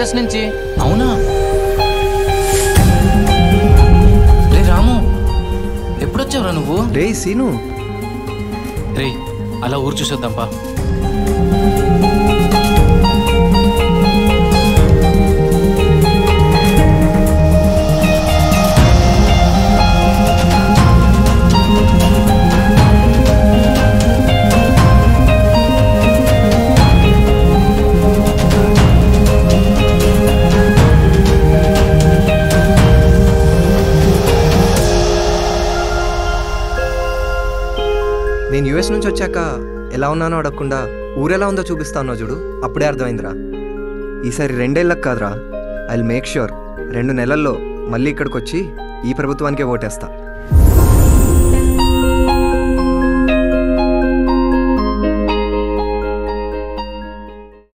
US నుంచి. అవునా? రే రాము, ఎప్పుడొచ్చావురా నువ్వు? రే సీను. రే అలా ఊరు చూసొద్దాంపా. నేను యుఎస్ నుంచి వచ్చాక ఎలా ఉన్నానో అడగకుండా ఊరెలా ఉందో చూపిస్తానో చూడు, అప్పుడే అర్థమైందిరా. ఈసారి 2 ఏళ్ళకి కాదురా, ఐ విల్ మేక్ ష్యూర్ 2 నెలల్లో మళ్ళీ ఇక్కడికి వచ్చి ఈ ప్రభుత్వానికే ఓటేస్తా.